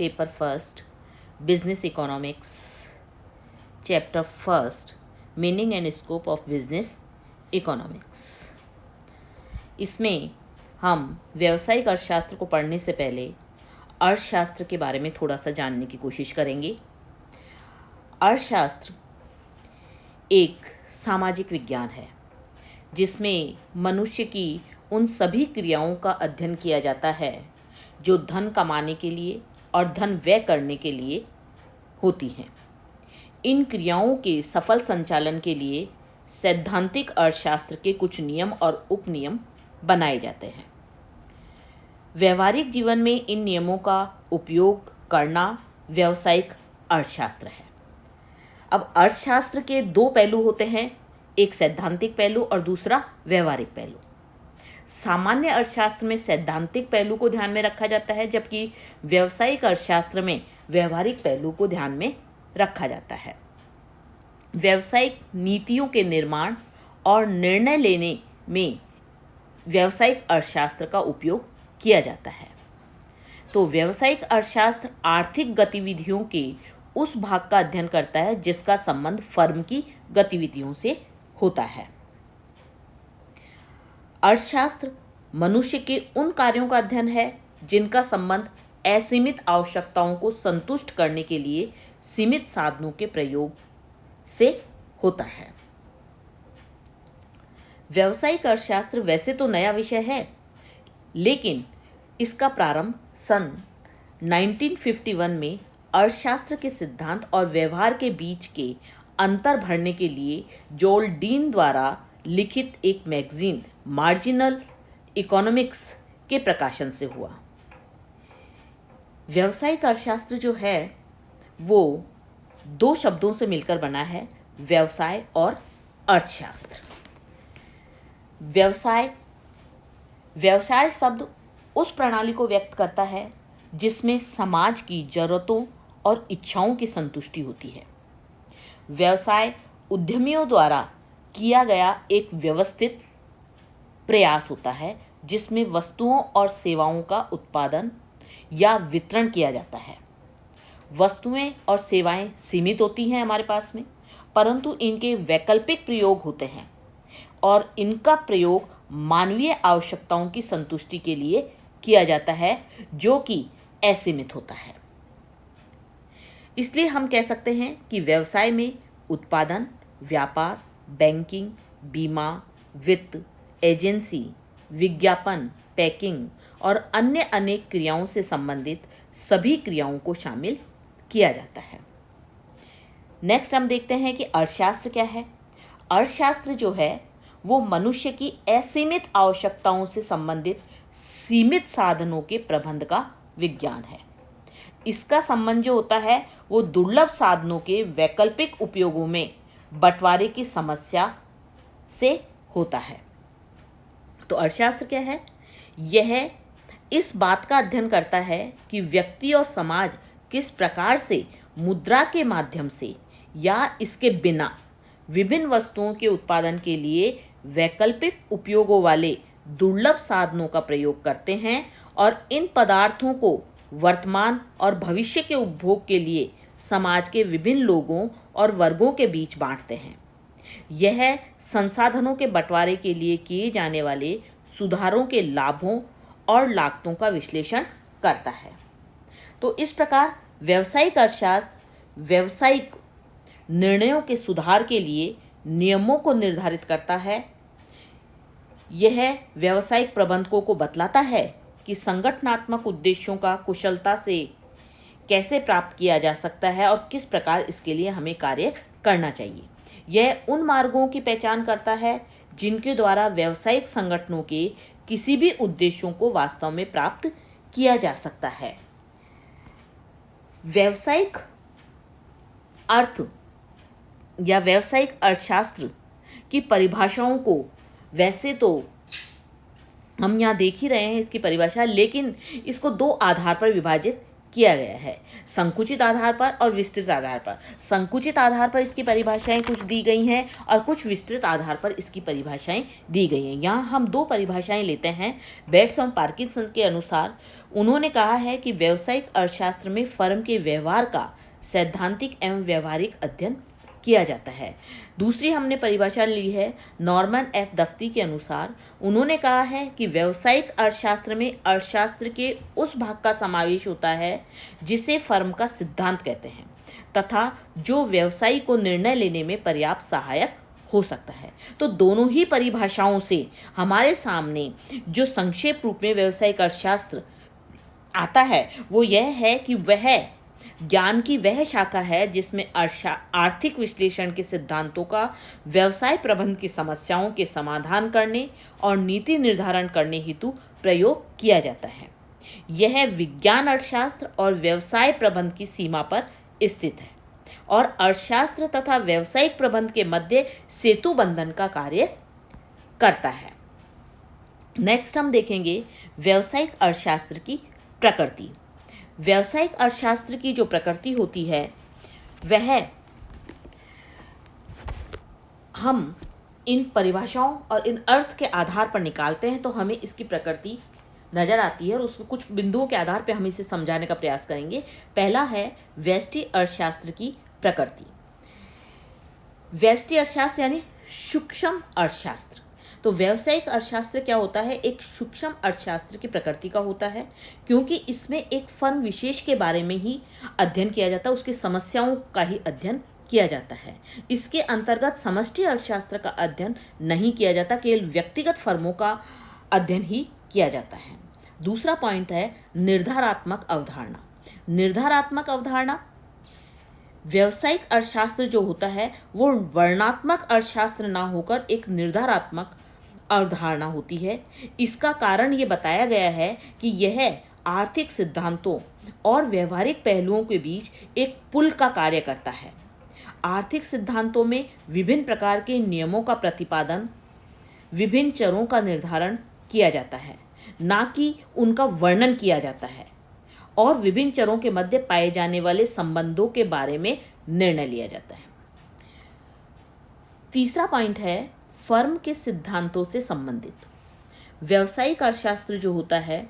Paper first, business economics, chapter first, meaning and scope of business economics. इसमें हम व्यावसायिक अर्थशास्त्र को पढ़ने से पहले अर्थशास्त्र के बारे में थोड़ा सा जानने की कोशिश करेंगे। अर्थशास्त्र एक सामाजिक विज्ञान है जिसमें मनुष्य की उन सभी क्रियाओं का अध्ययन किया जाता है जो धन कमाने के लिए और धन व्यय करने के लिए होती हैं। इन क्रियाओं के सफल संचालन के लिए सैद्धांतिक अर्थशास्त्र के कुछ नियम और उपनियम बनाए जाते हैं। व्यवहारिक जीवन में इन नियमों का उपयोग करना व्यावसायिक अर्थशास्त्र है। अब अर्थशास्त्र के दो पहलू होते हैं, एक सैद्धांतिक पहलू और दूसरा व्यवहारिक पहलू। सामान्य अर्थशास्त्र में सैद्धांतिक पहलू को ध्यान में रखा जाता है, जबकि व्यावसायिक अर्थशास्त्र में व्यवहारिक पहलू को ध्यान में रखा जाता है। व्यावसायिक नीतियों के निर्माण और निर्णय लेने में व्यावसायिक अर्थशास्त्र का उपयोग किया जाता है। तो व्यावसायिक अर्थशास्त्र आर्थिक गतिविधियों के उस भाग का अध्ययन करता है जिसका संबंध फर्म की गतिविधियों से होता है। अर्थशास्त्र मनुष्य के उन कार्यों का अध्ययन है जिनका संबंध असीमित आवश्यकताओं को संतुष्ट करने के लिए सीमित साधनों के प्रयोग से होता है। व्यावसायिक अर्थशास्त्र वैसे तो नया विषय है, लेकिन इसका प्रारंभ सन 1951 में अर्थशास्त्र के सिद्धांत और व्यवहार के बीच के अंतर भरने के लिए जोल डीन द्वारा लिखित एक मैगजीन मार्जिनल इकोनॉमिक्स के प्रकाशन से हुआ। व्यावसायिक अर्थशास्त्र जो है वो दो शब्दों से मिलकर बना है, व्यवसाय और अर्थशास्त्र। व्यवसाय शब्द उस प्रणाली को व्यक्त करता है जिसमें समाज की जरूरतों और इच्छाओं की संतुष्टि होती है। व्यवसाय उद्यमियों द्वारा किया गया एक व्यवस्थित प्रयास होता है जिसमें वस्तुओं और सेवाओं का उत्पादन या वितरण किया जाता है। वस्तुएं और सेवाएं सीमित होती हैं हमारे पास में, परंतु इनके वैकल्पिक प्रयोग होते हैं और इनका प्रयोग मानवीय आवश्यकताओं की संतुष्टि के लिए किया जाता है जो कि असीमित होता है। इसलिए हम कह सकते हैं कि व्यवसाय में उत्पादन, व्यापार, बैंकिंग, बीमा, वित्त, एजेंसी, विज्ञापन, पैकिंग और अन्य अनेक क्रियाओं से संबंधित सभी क्रियाओं को शामिल किया जाता है। नेक्स्ट हम देखते हैं कि अर्थशास्त्र क्या है। अर्थशास्त्र जो है वो मनुष्य की असीमित आवश्यकताओं से संबंधित सीमित साधनों के प्रबंध का विज्ञान है। इसका संबंध जो होता है वो दुर्लभ साधनों के वैकल्पिक उपयोगों में बंटवारे की समस्या से होता है। तो अर्थशास्त्र क्या है? यह इस बात का अध्ययन करता है कि व्यक्ति और समाज किस प्रकार से मुद्रा के माध्यम से या इसके बिना विभिन्न वस्तुओं के उत्पादन के लिए वैकल्पिक उपयोगों वाले दुर्लभ साधनों का प्रयोग करते हैं और इन पदार्थों को वर्तमान और भविष्य के उपभोग के लिए समाज के विभिन्न लोगों और वर्गों के बीच बांटते हैं। यह संसाधनों के बंटवारे के लिए किए जाने वाले सुधारों के लाभों और लागतों का विश्लेषण करता है। तो इस प्रकार व्यावसायिक अर्थशास्त्र व्यावसायिक निर्णयों के सुधार के लिए नियमों को निर्धारित करता है। यह व्यावसायिक प्रबंधकों को बतलाता है कि संगठनात्मक उद्देश्यों का कुशलता से कैसे प्राप्त किया जा सकता है और किस प्रकार इसके लिए हमें कार्य करना चाहिए। यह उन मार्गों की पहचान करता है जिनके द्वारा व्यावसायिक संगठनों के किसी भी उद्देश्यों को वास्तव में प्राप्त किया जा सकता है। व्यावसायिक अर्थ या व्यावसायिक अर्थशास्त्र की परिभाषाओं को वैसे तो हम यहाँ देख ही रहे हैं इसकी परिभाषा, लेकिन इसको दो आधार पर विभाजित किया गया है, संकुचित आधार पर और विस्तृत आधार पर। संकुचित आधार पर इसकी परिभाषाएं कुछ दी गई हैं और कुछ विस्तृत आधार पर इसकी परिभाषाएं दी गई हैं। यहाँ हम दो परिभाषाएं लेते हैं। बेट्स और पार्किंसन के अनुसार उन्होंने कहा है कि व्यावसायिक अर्थशास्त्र में फर्म के व्यवहार का सैद्धांतिक एवं व्यवहारिक अध्ययन किया जाता है। दूसरी हमने परिभाषा ली है नॉर्मन एफ दफ्ती के अनुसार। उन्होंने कहा है कि व्यावसायिक अर्थशास्त्र में अर्थशास्त्र के उस भाग का समावेश होता है जिसे फर्म का सिद्धांत कहते हैं तथा जो व्यवसायी को निर्णय लेने में पर्याप्त सहायक हो सकता है। तो दोनों ही परिभाषाओं से हमारे सामने जो संक्षेप रूप में व्यावसायिक अर्थशास्त्र आता है वो यह है कि वह ज्ञान की वह शाखा है जिसमें आर्थिक विश्लेषण के सिद्धांतों का व्यवसाय प्रबंधन की समस्याओं के समाधान करने और नीति निर्धारण करने हेतु प्रयोग किया जाता है। यह विज्ञान अर्थशास्त्र और व्यवसाय प्रबंधन की सीमा पर स्थित है और अर्थशास्त्र तथा व्यावसायिक प्रबंधन के मध्य सेतु बंधन का कार्य करता है। नेक्स्ट हम देखेंगे व्यावसायिक अर्थशास्त्र की प्रकृति। व्यावसायिक अर्थशास्त्र की जो प्रकृति होती है वह हम इन परिभाषाओं और इन अर्थ के आधार पर निकालते हैं तो हमें इसकी प्रकृति नजर आती है और उसमें कुछ बिंदुओं के आधार पर हम इसे समझाने का प्रयास करेंगे। पहला है व्यष्टि अर्थशास्त्र की प्रकृति। व्यष्टि अर्थशास्त्र यानी सूक्ष्म अर्थशास्त्र। तो व्यावसायिक अर्थशास्त्र क्या होता है? एक सूक्ष्म अर्थशास्त्र की प्रकृति का होता है क्योंकि इसमें एक फर्म विशेष के बारे में ही अध्ययन किया जाता है, उसकी समस्याओं का ही अध्ययन किया जाता है। इसके अंतर्गत समष्टि अर्थशास्त्र का अध्ययन नहीं किया जाता, केवल व्यक्तिगत फर्मों का अध्ययन ही किया जाता है। दूसरा पॉइंट है निर्धारात्मक अवधारणा। निर्धारात्मक अवधारणा व्यावसायिक अर्थशास्त्र जो होता है वो वर्णनात्मक अर्थशास्त्र ना होकर एक निर्धारात्मक अवधारणा होती है। इसका कारण ये बताया गया है कि यह आर्थिक सिद्धांतों और व्यवहारिक पहलुओं के बीच एक पुल का कार्य करता है। आर्थिक सिद्धांतों में विभिन्न प्रकार के नियमों का प्रतिपादन, विभिन्न चरों का निर्धारण किया जाता है, ना कि उनका वर्णन किया जाता है, और विभिन्न चरों के मध्य पाए जाने वाले संबंधों के बारे में निर्णय लिया जाता है। तीसरा पॉइंट है फर्म के सिद्धांतों से संबंधित। व्यावसायिक अर्थशास्त्र जो होता है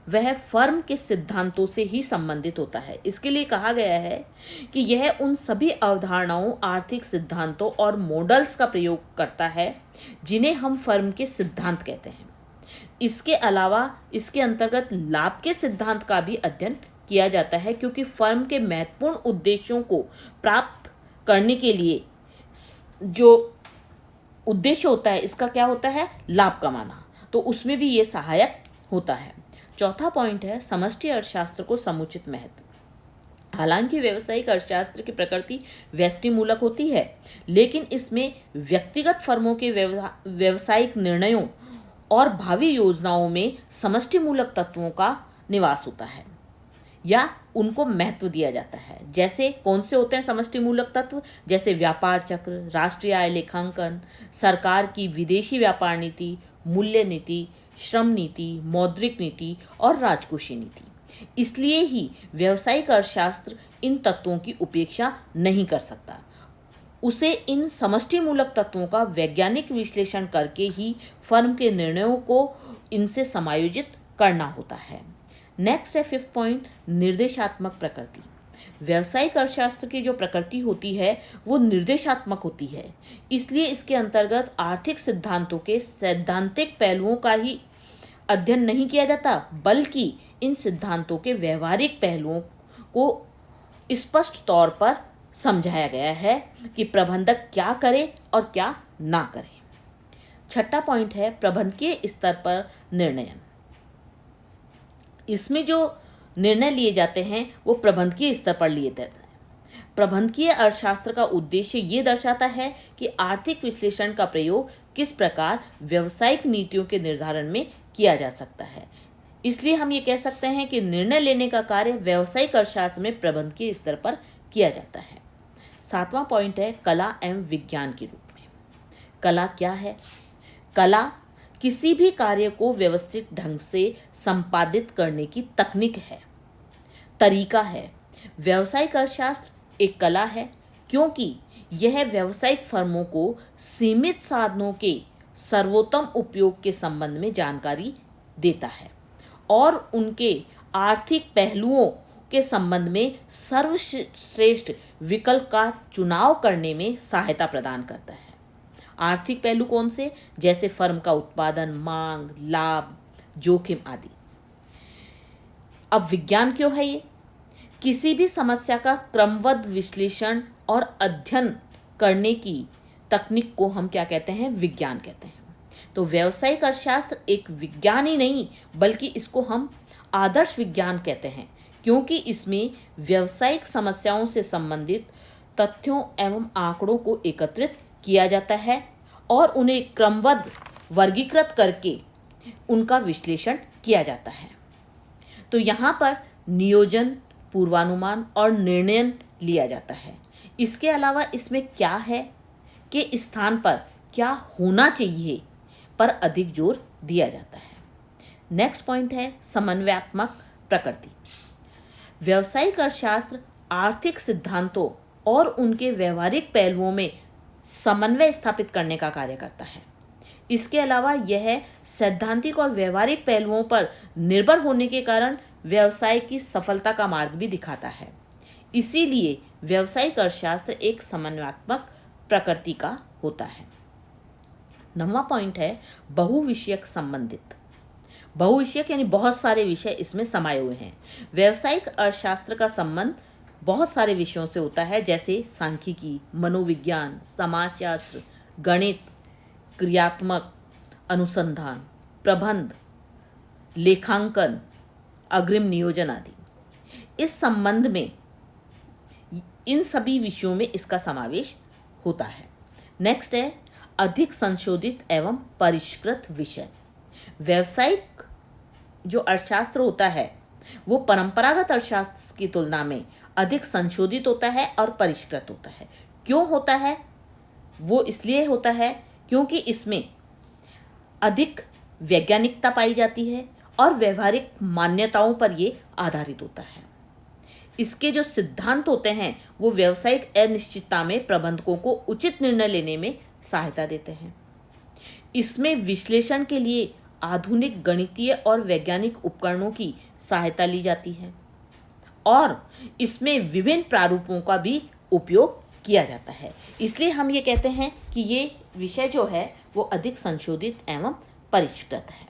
वह फर्म के सिद्धांतों से ही संबंधित होता है। इसके लिए कहा गया है कि यह उन सभी अवधारणाओं, आर्थिक सिद्धांतों और मॉडल्स का प्रयोग करता है जिन्हें हम फर्म के सिद्धांत कहते हैं। इसके अलावा इसके अंतर्गत लाभ के सिद्धांत का भी अध्ययन किया जाता है क्योंकि फर्म के महत्वपूर्ण उद्देश्यों को प्राप्त करने के लिए जो उद्देश्य होता है इसका क्या होता है? लाभ कमाना। तो उसमें भी ये सहायक होता है। चौथा पॉइंट है समष्टि अर्थशास्त्र को समुचित महत्व। हालांकि व्यावसायिक अर्थशास्त्र की प्रकृति व्यष्टिमूलक होती है, लेकिन इसमें व्यक्तिगत फर्मों के व्यावसायिक निर्णयों और भावी योजनाओं में समष्टिमूलक तत्वों का निवास होता है या उनको महत्व दिया जाता है। जैसे कौन से होते हैं समष्टिमूलक तत्व? जैसे व्यापार चक्र, राष्ट्रीय आय लेखांकन, सरकार की विदेशी व्यापार नीति, मूल्य नीति, श्रम नीति, मौद्रिक नीति और राजकोषीय नीति। इसलिए ही व्यावसायिक अर्थशास्त्र इन तत्वों की उपेक्षा नहीं कर सकता। उसे इन समष्टिमूलक तत्वों का वैज्ञानिक विश्लेषण करके ही फर्म के निर्णयों को इनसे समायोजित करना होता है। नेक्स्ट है फिफ्थ पॉइंट निर्देशात्मक प्रकृति। व्यावसायिक अर्थशास्त्र की जो प्रकृति होती है वो निर्देशात्मक होती है, इसलिए इसके अंतर्गत आर्थिक सिद्धांतों के सैद्धांतिक पहलुओं का ही अध्ययन नहीं किया जाता, बल्कि इन सिद्धांतों के व्यवहारिक पहलुओं को स्पष्ट तौर पर समझाया गया है कि प्रबंधक क्या करे और क्या ना करे। छठा पॉइंट है प्रबंधकीय स्तर पर निर्णय। इसमें जो निर्णय लिए जाते हैं वो प्रबंधकीय स्तर पर लिए जाते हैं। प्रबंधकीय अर्थशास्त्र का उद्देश्य ये दर्शाता है कि आर्थिक विश्लेषण का प्रयोग किस प्रकार व्यावसायिक नीतियों के निर्धारण में किया जा सकता है। इसलिए हम ये कह सकते हैं कि निर्णय लेने का कार्य व्यावसायिक अर्थशास्त्र में प्रबंधकीय स्तर पर किया जाता है। सातवां पॉइंट है कला एवं विज्ञान के रूप में। कला क्या है? कला किसी भी कार्य को व्यवस्थित ढंग से संपादित करने की तकनीक है, तरीका है। व्यावसायिक अर्थशास्त्र एक कला है क्योंकि यह व्यावसायिक फर्मों को सीमित साधनों के सर्वोत्तम उपयोग के संबंध में जानकारी देता है और उनके आर्थिक पहलुओं के संबंध में सर्वश्रेष्ठ विकल्प का चुनाव करने में सहायता प्रदान करता है। आर्थिक पहलू कौन से? जैसे फर्म का उत्पादन, मांग, लाभ, जोखिम आदि। अब विज्ञान क्यों है ये? किसी भी समस्या का क्रमबद्ध विश्लेषण और अध्ययन करने की तकनीक को हम क्या कहते हैं? विज्ञान कहते हैं। तो व्यावसायिक अर्थशास्त्र एक विज्ञान ही नहीं, बल्कि इसको हम आदर्श विज्ञान कहते हैं, क्योंकि इसमें व्यावसायिक समस्याओं से संबंधित तथ्यों एवं आंकड़ों को एकत्रित किया जाता है और उन्हें क्रमबद्ध वर्गीकृत करके उनका विश्लेषण किया जाता है। तो यहाँ पर नियोजन, पूर्वानुमान और निर्णय लिया जाता है। इसके अलावा इसमें क्या है कि स्थान पर क्या होना चाहिए पर अधिक जोर दिया जाता है। नेक्स्ट पॉइंट है समन्वयात्मक प्रकृति। व्यावसायिक अर्थशास्त्र आर्थिक सिद्धांतों और उनके व्यवहारिक पहलुओं में समन्वय स्थापित करने का कार्य करता है। इसके अलावा यह सैद्धांतिक और व्यवहारिक पहलुओं पर निर्भर होने के कारण व्यवसाय की सफलता का मार्ग भी दिखाता है। इसीलिए व्यावसायिक अर्थशास्त्र एक समन्वयात्मक प्रकृति का होता है। 9वां पॉइंट है बहुविषयक संबंधित। बहुविषयक यानी बहुत सारे विषय इसमें समाये हुए हैं। व्यावसायिक अर्थशास्त्र का संबंध बहुत सारे विषयों से होता है, जैसे सांख्यिकी, मनोविज्ञान, समाजशास्त्र, गणित, क्रियात्मक अनुसंधान, प्रबंध, लेखांकन, अग्रिम नियोजन आदि। इस संबंध में इन सभी विषयों में इसका समावेश होता है। नेक्स्ट है अधिक संशोधित एवं परिष्कृत विषय। व्यावसायिक जो अर्थशास्त्र होता है वो परंपरागत अर्थशास्त्र की तुलना में अधिक संशोधित होता है और परिष्कृत होता है। क्यों होता है? वो इसलिए होता है क्योंकि इसमें अधिक वैज्ञानिकता पाई जाती है और व्यवहारिक मान्यताओं पर ये आधारित होता है। इसके जो सिद्धांत होते हैं वो व्यावसायिक अनिश्चितता में प्रबंधकों को उचित निर्णय लेने में सहायता देते हैं। इसमें विश्लेषण के लिए आधुनिक गणितीय और वैज्ञानिक उपकरणों की सहायता ली जाती है और इसमें विभिन्न प्रारूपों का भी उपयोग किया जाता है। इसलिए हम ये कहते हैं कि ये विषय जो है वो अधिक संशोधित एवं परिष्कृत है।